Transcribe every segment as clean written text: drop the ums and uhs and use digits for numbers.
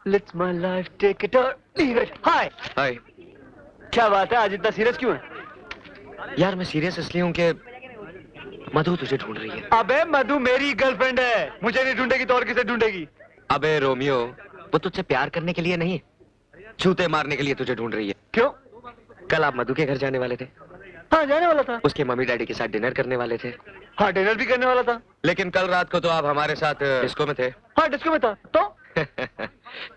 Let's my life take it or leave it. Hi. हाय। क्या बात है, आज इतना सीरियस क्यों है? यार मैं सीरियस इसलिए हूँ कि मधु तुझे ढूंढ रही है। अबे मधु मेरी गर्लफ्रेंड है, मुझे नहीं ढूंढेगी तो और किसे ढूंढेगी? अबे रोमियो, वो तुझसे प्यार करने के लिए नहीं, जूते मारने के लिए तुझे ढूंढ रही है। क्यों? कल आप मधु के घर जाने वाले थे। हाँ जाने वाला था। उसके मम्मी डैडी के साथ डिनर करने वाले थे। हाँ डिनर भी करने वाला था। लेकिन कल रात को तो आप हमारे साथ डिस्को में थे। हाँ डिस्को में था तो?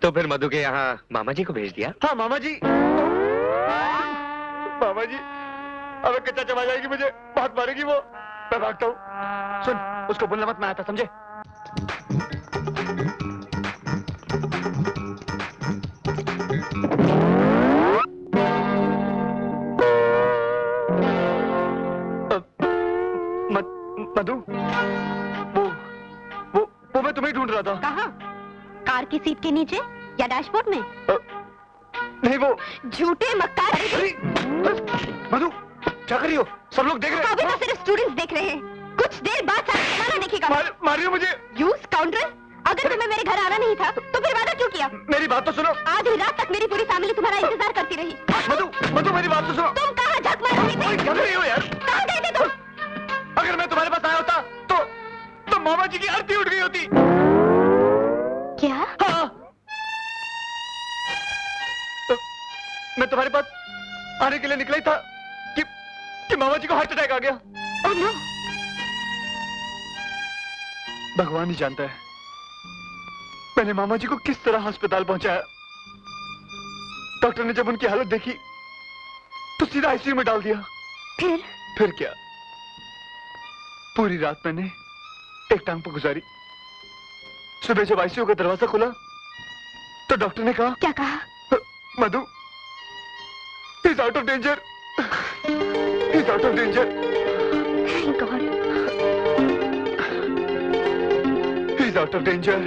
तो फिर मधु के यहाँ मामा जी को भेज दिया। हाँ मामा जी। मामा जी अबे कच्चा चबा जाएगी मुझे, बहुत मारेगी वो, मैं भागता हूँ। सुन उसको बोलना मत, मैं आता, समझे? मधु वो मैं तुम्हें ढूंढ रहा था। कहाँ? कार की सीट के नीचे या डैशबोर्ड में? नहीं वो झूठे मक्कार। मधु क्या कर रही हो? सब लोग देख रहे हैं। अभी तो सिर्फ स्टूडेंट्स देख रहे हैं, कुछ देर बाद सारा जमाना देखेगा। मारियो मुझे। यू स्काउंड्रल, अगर तुम्हें मेरे घर आना नहीं था तो फिर वादा क्यों किया? मेरी बात तो सुनो। आधी रात तक मेरी पूरी फैमिली तुम्हारा इंतजार करती रही। मधु मेरी बात तो सुनो। तुम कहाँ झक मार रहे थे? क्या कर रही हो यार? कहाँ गए थे तुम? अगर मैं तुम्हारे पास आया होता तो मामा जी की आरती उठ गई होती। क्या? हाँ। मैं तुम्हारे पास आने के लिए निकला ही था कि मामा जी को हार्ट अटैक आ गया। Oh no. भगवान ही जानता है मैंने मामा जी को किस तरह अस्पताल पहुंचाया। डॉक्टर ने जब उनकी हालत देखी तो सीधा आईसीयू में डाल दिया। फिर क्या, पूरी रात मैंने एक टांग पर गुजारी। सुबह जब आईसीयू का दरवाजा खुला तो डॉक्टर ने कहा। क्या कहा? मधु he's out of danger, he's out of danger, Thank God. he's out of danger।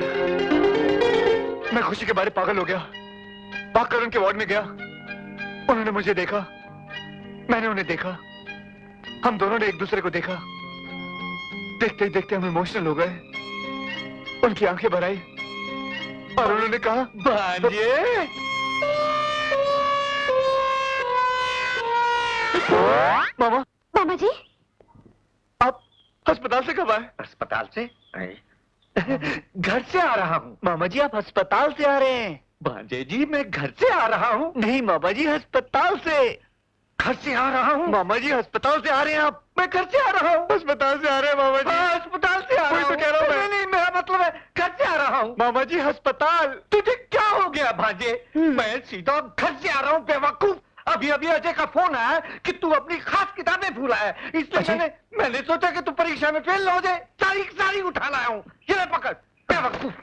मैं खुशी के बारे पागल हो गया, भागकर उनके वार्ड में गया। उन्होंने मुझे देखा, मैंने उन्हें देखा, हम दोनों ने एक दूसरे को देखा। देखते ही देखते हम इमोशनल हो गए। उनकी आंखें भर आई और उन्होंने कहा, भांजे। मामा जी आप अस्पताल से कब आए? अस्पताल से? घर से आ रहा हूँ। मामा जी आप अस्पताल से आ रहे हैं? भांजे जी मैं घर से आ रहा हूँ। नहीं मामा जी अस्पताल से। घर से आ रहा हूँ। मामा जी अस्पताल से आ रहे हैं आप? मैं घर से आ रहा हूँ। अस्पताल से आ रहे हैं मामा जी? हाँ, अस्पताल से आ रहा हूँ। तो कह रहा हूँ नहीं मेरा मतलब है घर से आ रहा हूँ। मामा जी अस्पताल। तुझे क्या हो गया भांजे? मैं सीधा घर से आ रहा हूँ बेवकूफ। अभी अजय का फोन आया कि तू अपनी खास किताबें भूला है, इसलिए मैंने सोचा कि तू परीक्षा में फेल ना हो जाए, सारी उठा लाया हूँ। ये पकड़ बेवकूफ।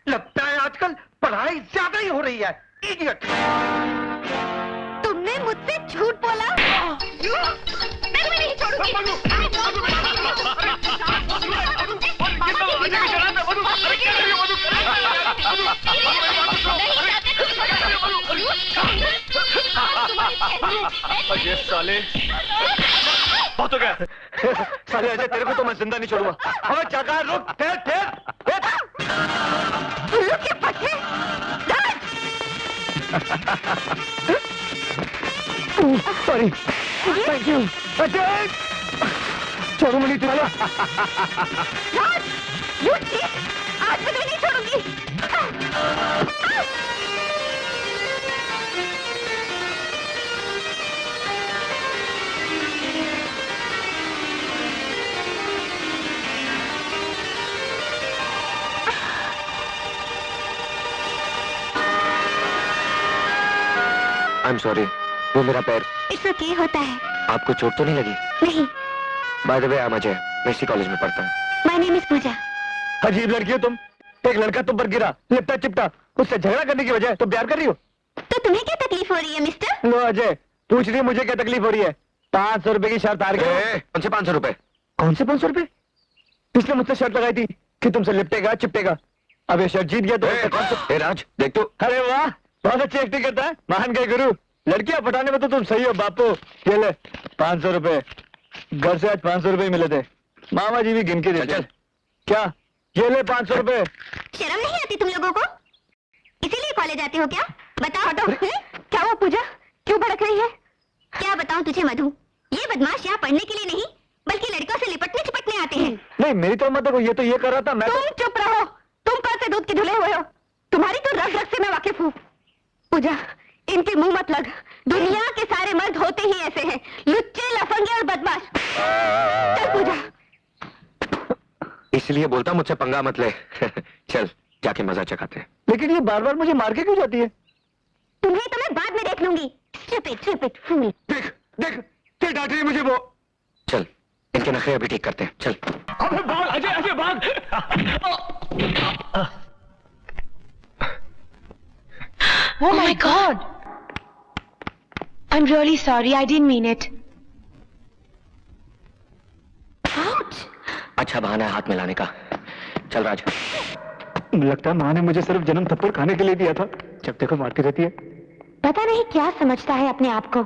लगता है आजकल पढ़ाई ज्यादा ही हो रही है। इडियट। तुमने मुझसे झूठ बोला। मैं नहीं छोड़ूंगी। अजय साले बहुत हो गया। साले अजय तेरे को तो मैं जिंदा नहीं छोड़ूंगा। अबे चाचा रुक, ठहर। उल्लू के पट्टे। Sorry, thank you. अजय छोड़ू मनी तुम्हारा। आज मैं नहीं छोड़ूंगी। I'm sorry, वो मेरा पैर। इट्स ओके, होता है। आपको चोट तो नहीं लगी? नहीं। By the way I'm Ajay, मैं इसी कॉलेज में पढ़ता हूँ। माय नेम इज पूजा। अजीब लड़की हो तुम। एक लड़का तुम पर गिरा, लिपटा चिपटा, उससे झगड़ा करने की बजाय तुम प्यार कर रही हो। तो तुम्हें क्या तकलीफ हो रही है मिस्टर? लो अजय, पूछ रही है मुझे क्या तकलीफ हो रही है। 500 रुपए की शर्त हार गए। कौन से 500 रुपए? कौन से 500 रुपए? इसने मुझसे शर्त लगाई थी कि तुमसे लिपटेगा चिपटेगा। अब ये शर्त जीत गया तो राज देख तो। अरे वाह, बहुत अच्छी एक्टिंग करता है, महान गए गुरु। लड़कियां पटाने में तो तुम सही हो बापू। ये ले 500 रुपए। घर से आज 500 रुपए मिले थे, मामा जी भी गिन के देते। क्या? ये ले 500 रुपए। शर्म नहीं आती तुम लोगों को? इसीलिए चले जाते हो क्या? बताओ। हटो। क्या हुआ पूजा, क्यों भड़क रही है? क्या बताऊं तुझे मधु, ये बदमाश यहाँ पढ़ने के लिए नहीं बल्कि लड़कियों से लिपटने चिपटने आते हैं। नहीं मेरी तरफ मत देखो, ये तो ये कर रहा था मैं। तुम चुप रहो, तुम पर से दूध के धुले हुए हो, तुम्हारी तो रग रग से मैं वाकिफ हूँ। पूजा, इनके मुंह मत लग, दुनिया के सारे मर्द होते ही ऐसे हैं, लुच्चे, लफंगे और बदमाश। चल पूजा। इसलिए बोलता मुझसे पंगा मत ले। चल जाके मजा चखाते हैं। लेकिन ये बार बार मुझे मार के क्यों जाती है? तुम्हें तो मैं बाद में देख लूंगी। Stupid fool। देख देख, फिर डांट रही है मुझे वो। चल इनके नखरे अभी ठीक करते हैं, चल। अबे भाग अजय, अजय भाग। Oh my God! I'm really sorry. I didn't mean it. Ouch! अच्छा बहाना है हाथ मिलाने का। चल राज। लगता है माँ ने मुझे सिर्फ जन्म थप्पड़ खाने के लिए दिया था, जब देखो मारती रहती है। पता नहीं क्या समझता है अपने आप को।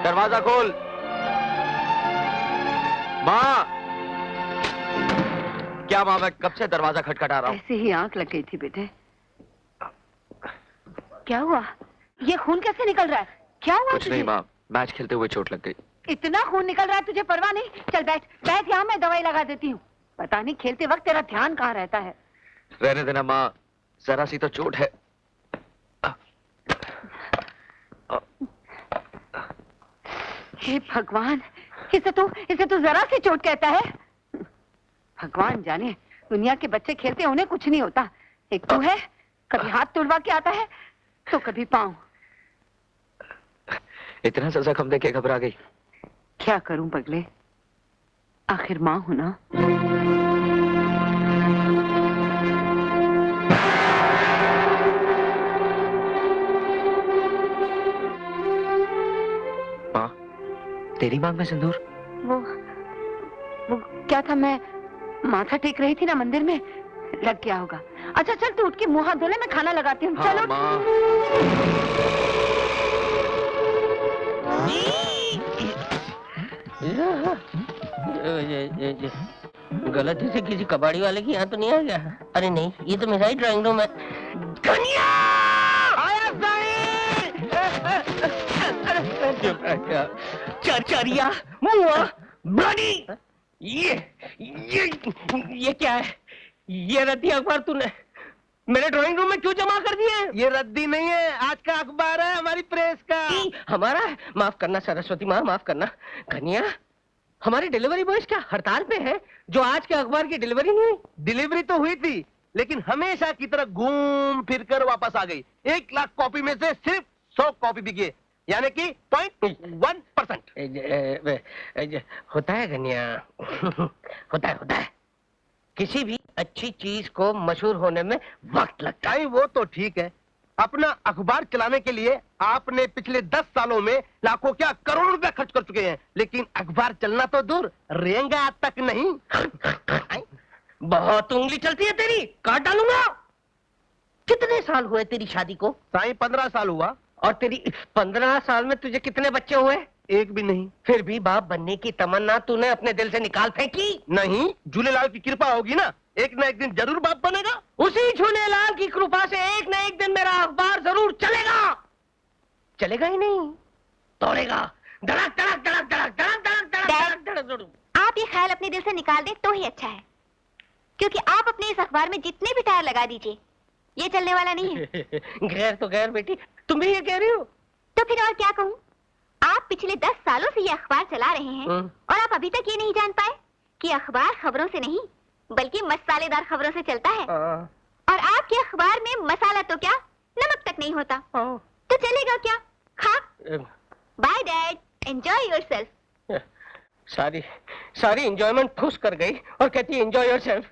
दरवाजा खोल। माँ, क्या माँ, मैं कब से दरवाजा खटखटा रहा हूँ। ऐसे ही आंख लग गई थी बेटे। क्या हुआ? ये खून कैसे निकल रहा है? क्या हुआ कुछ तुझे? नहीं माँ, मैच खेलते हुए चोट लग गई। इतना खून निकल रहा है तुझे परवाह नहीं? चल बैठ बैठ, यहाँ मैं दवाई लगा देती हूँ। पता नहीं खेलते वक्त तेरा ध्यान कहाँ रहता है। रहने देना माँ, जरा सी तो चोट है। हे भगवान, इसे तू जरा सी चोट कहता है? भगवान जाने, दुनिया के बच्चे खेलते उन्हें कुछ नहीं होता। एक तू है, कभी हाथ तुड़वा के आता है तो कभी पाँव। इतना सा जख्म देके घबरा गई। क्या करूं पगले, आखिर माँ हूं ना। माँ, तेरी मांग में सिंदूर? वो क्या था, मैं माथा टेक रही थी ना मंदिर में, लग गया होगा। अच्छा चल तू उठ के मुंह हाथ धो ले, मैं खाना लगाती हूँ। हाँ, चलो माँ। गलती से किसी कबाड़ी वाले के यहाँ तो नहीं आ गया? अरे नहीं, ये तो मेरा ही ड्राइंग रूम है। चरिया मुआ ब्लडी, ये क्या है? ये रद्दी अखबार तूने मेरे ड्राइंग रूम में क्यों जमा कर दिए? ये रद्दी नहीं है, आज का अखबार है हमारी प्रेस का। हमारा है? माफ करना सरस्वती माँ, माफ करना। कन्या, हमारे डिलीवरी बॉयज क्या हड़ताल पे है जो आज के अखबार की डिलीवरी नहीं हुई? डिलीवरी तो हुई थी, लेकिन हमेशा की तरह घूम फिर कर वापस आ गई। 1 लाख कॉपी में से सिर्फ 100 कॉपी बिकी, यानी कि 0.1%। होता है कन्या, होता है। किसी भी अच्छी चीज को मशहूर होने में वक्त लगता है। वो तो ठीक है, अपना अखबार चलाने के लिए आपने पिछले 10 सालों में लाखों क्या करोड़ों रुपया खर्च कर चुके हैं, लेकिन अखबार चलना तो दूर, रेंगा तक नहीं। बहुत उंगली चलती है तेरी, काट डालूंगा। कितने साल हुए तेरी शादी को? साईं 15 साल हुआ। और तेरी 15 साल में तुझे कितने बच्चे हुए? एक भी नहीं। फिर भी बाप बनने की तमन्ना तूने अपने दिल से निकाल फेंकी? नहीं, झूलेलाल की कृपा होगी ना एक दिन जरूर बाप बनेगा। उसी झूलेलाल की कृपा से एक न एक दिन मेरा अखबार जरूर चलेगा। चलेगा ही नहीं, तोड़ेगा। धड़क धड़क धड़क धड़क धड़क धड़क धड़क धड़क धड़क। आप ये ख्याल अपने दिल से निकाल दें तो ही अच्छा है, क्योंकि आप अपने इस अखबार में जितने भी टायर लगा दीजिए, ये चलने वाला नहीं है। गैर तो गैर बेटी, तुम भी ये कह रही हो? तो फिर और क्या कहूँ? आप पिछले 10 सालों से ये अखबार चला रहे हैं और आप अभी तक ये नहीं जान पाए कि अखबार खबरों से नहीं बल्कि मसालेदार खबरों से चलता है। और आपके अखबार में मसाला तो क्या, नमक तक नहीं होता। तो चलेगा क्या? हाँ, बाय डैड, एंजॉय योरसेल्फ। सारी सारी एंजॉयमेंट ठूस कर गई और कहती एंजॉय योरसेल्फ।